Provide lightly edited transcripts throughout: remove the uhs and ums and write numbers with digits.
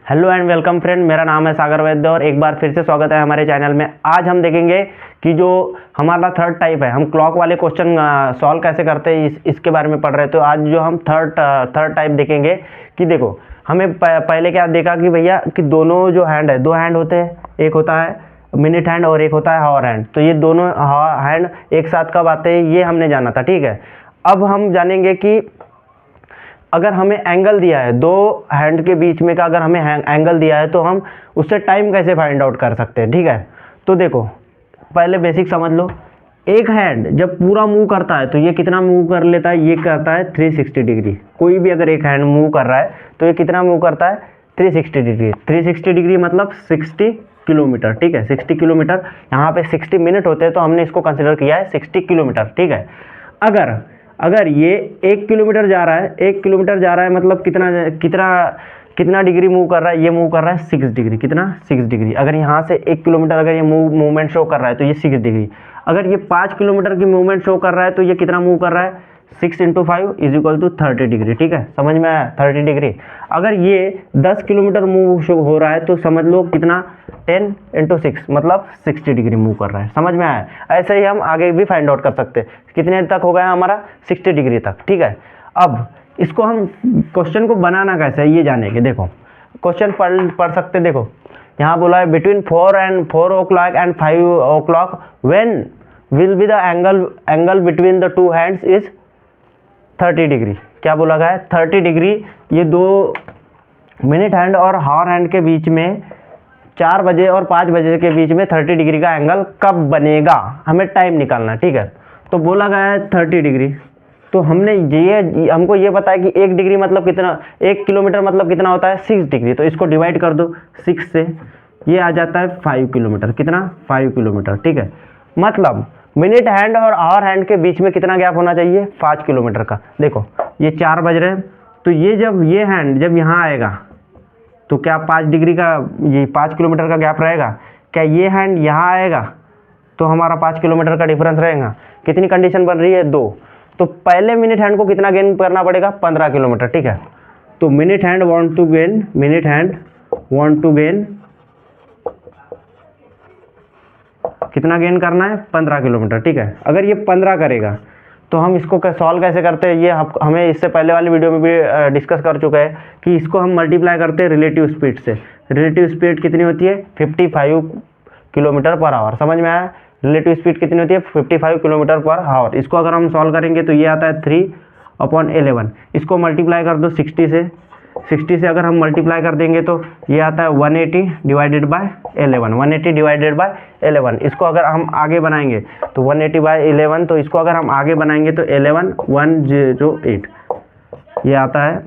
Hello and welcome friend, मेरा नाम है सागर वैद्य और एक बार फिर से स्वागत है हमारे चैनल में। आज हम देखेंगे कि जो हमारा थर्ड टाइप है, हम क्लॉक वाले क्वेश्चन सॉल्व कैसे करते हैं इसके बारे में पढ़ रहे हैं। तो आज जो हम थर्ड टाइप देखेंगे कि देखो, हमें पहले क्या देखा कि भैया कि दोनों जो हैंड है, दो हैंड होते हैं, एक होता है मिनट हैंड और एक होता है हावर हैंड। तो ये दोनों हैंड एक साथ कब आते हैं ये हमने जाना था, ठीक है। अब हम जानेंगे कि अगर हमें एंगल दिया है, दो हैंड के बीच में का अगर हमें एंगल दिया है तो हम उससे टाइम कैसे फाइंड आउट कर सकते हैं, ठीक है। तो देखो, पहले बेसिक समझ लो। एक हैंड जब पूरा मूव करता है तो ये कितना मूव कर लेता है, ये करता है 360 डिग्री। कोई भी अगर एक हैंड मूव कर रहा है तो ये कितना मूव करता है, 360 डिग्री। 360 डिग्री मतलब 60 किलोमीटर, ठीक है। 60 किलोमीटर, यहाँ पे 60 मिनट होते हैं तो हमने इसको कंसिडर किया है 60 किलोमीटर, ठीक है। अगर ये 1 किलोमीटर जा रहा है, 1 किलोमीटर जा रहा है मतलब कितना कितना कितना डिग्री मूव कर रहा है, ये मूव कर रहा है 6 डिग्री। कितना, 6 डिग्री। अगर यहाँ से 1 किलोमीटर अगर ये मूवमेंट शो कर रहा है तो ये 6 डिग्री। अगर ये 5 किलोमीटर की मूवमेंट शो कर रहा है तो ये कितना मूव कर रहा है, 6 × 5 = 30 डिग्री, ठीक है। समझ में आया, 30 डिग्री। अगर ये 10 किलोमीटर मूव शो हो रहा है तो समझ लो कितना, 10 × 6 मतलब 60 डिग्री मूव कर रहा है। समझ में आया। ऐसे ही हम आगे भी फाइंड आउट कर सकते हैं। कितने तक हो गया हमारा, 60 डिग्री तक, ठीक है। अब इसको हम क्वेश्चन को बनाना कैसे है ये जानेंगे। देखो, क्वेश्चन पढ़ सकते। देखो, यहाँ बोला है between 4 o'clock and 5 o'clock when will be the angle between the two hands is 30 degree. क्या बोला गया है, 30 डिग्री। ये दो मिनट हैंड और हावर हैंड के बीच में 4 बजे और 5 बजे के बीच में 30 डिग्री का एंगल कब बनेगा, हमें टाइम निकालना, ठीक है। तो बोला गया है 30 डिग्री। तो हमको ये पता है कि 1 डिग्री मतलब कितना, 1 किलोमीटर मतलब कितना होता है, 6 डिग्री। तो इसको डिवाइड कर दो 6 से, ये आ जाता है 5 किलोमीटर। कितना, 5 किलोमीटर, ठीक है। मतलब मिनट हैंड और आवर हैंड के बीच में कितना गैप होना चाहिए, 5 किलोमीटर का। देखो, ये 4 बज रहे हैं तो ये जब ये हैंड जब यहाँ आएगा तो क्या 5 डिग्री का, ये 5 किलोमीटर का गैप रहेगा। क्या ये हैंड यहाँ आएगा तो हमारा 5 किलोमीटर का डिफरेंस रहेगा। कितनी कंडीशन बन रही है, 2। तो पहले मिनट हैंड को कितना गेन करना पड़ेगा, 15 किलोमीटर, ठीक है। तो minute hand want to gain कितना गेन करना है, 15 किलोमीटर, ठीक है। अगर ये 15 करेगा तो हम इसको सॉल्व कैसे करते हैं, ये हमें इससे पहले वाली वीडियो में भी डिस्कस कर चुका है कि इसको हम मल्टीप्लाई करते हैं रिलेटिव स्पीड से। रिलेटिव स्पीड कितनी होती है, 55 किलोमीटर पर आवर। समझ में आया। रिलेटिव स्पीड कितनी होती है, 55 किलोमीटर पर आवर। इसको अगर हम सॉल्व करेंगे तो ये आता है 3/11। इसको मल्टीप्लाई कर दो 60 से। 60 से अगर हम मल्टीप्लाई कर देंगे तो ये आता है 180 डिवाइडेड बाय 11। 180 divided by 11। इसको अगर हम आगे बनाएंगे तो 180 बाय 11। तो इसको अगर हम आगे बनाएंगे तो 11108 ये आता है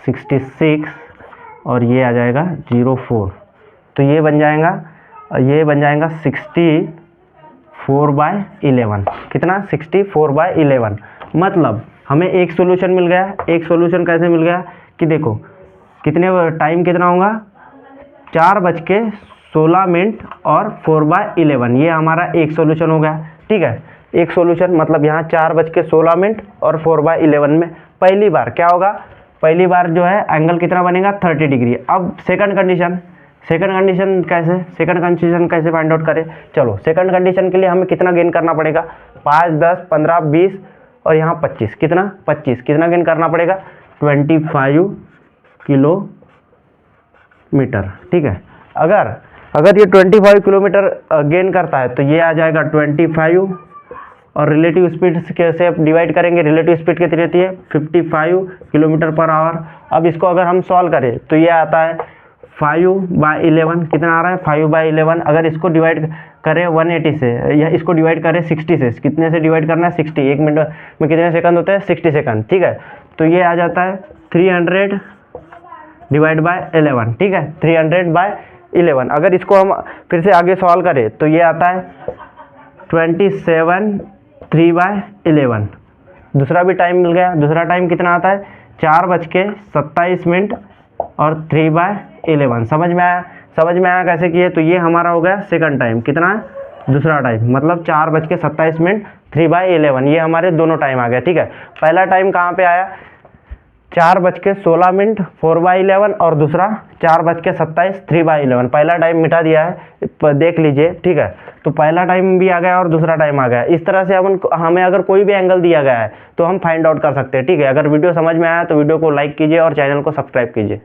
66 और ये आ जाएगा 04। तो ये बन जाएगा 64/11। कितना, 64/11। मतलब हमें एक सॉल्यूशन मिल गया। एक सॉल्यूशन कैसे मिल गया कि देखो, कितने टाइम कितना होगा, 4:16 और 4/11। ये हमारा एक सॉल्यूशन हो गया, ठीक है। एक सॉल्यूशन मतलब यहाँ 4:16 और 4/11 में पहली बार क्या होगा, पहली बार जो है एंगल कितना बनेगा, 30 डिग्री। अब सेकंड कंडीशन कैसे फाइंड आउट करें। चलो, सेकंड कंडीशन के लिए हमें कितना गेन करना पड़ेगा, 5, 10, 15, 20 और यहाँ 25। कितना, 25। कितना गेन करना पड़ेगा, 25 किलोमीटर, ठीक है। अगर ये 25 किलोमीटर गेन करता है तो ये आ जाएगा 25 और रिलेटिव स्पीड कैसे डिवाइड करेंगे। रिलेटिव स्पीड कितनी रहती है, 55 किलोमीटर पर आवर। अब इसको अगर हम सॉल्व करें तो ये आता है 5/11। कितना आ रहा है, 5/11। अगर इसको डिवाइड करें 180 से या इसको डिवाइड करें 60 से, कितने से डिवाइड करना है, 60। 1 मिनट में कितने सेकंड होते हैं, 60 सेकंड, ठीक है। तो ये आ जाता है 300 डिवाइड बाय 11, ठीक है। 300/11। अगर इसको हम फिर से आगे सॉल्व करें तो ये आता है 27 3/11। दूसरा भी टाइम मिल गया। दूसरा टाइम कितना आता है, 4:27 और 3/11। समझ में आया कैसे किए। तो ये हमारा हो गया सेकंड टाइम। कितना है, दूसरा टाइम मतलब 4:27 3/11, ये हमारे दोनों टाइम आ गया। ठीक है, पहला टाइम कहाँ पे आया, 4:16 4/11 और दूसरा 4:27 3/11। पहला टाइम मिटा दिया है, देख लीजिए। ठीक है, तो पहला टाइम भी आ गया और दूसरा टाइम आ गया। इस तरह से हमें अगर कोई भी एंगल दिया गया है तो हम फाइंड आउट कर सकते हैं। ठीक है, अगर वीडियो समझ में आया तो वीडियो को लाइक कीजिए और चैनल को सब्सक्राइब कीजिए।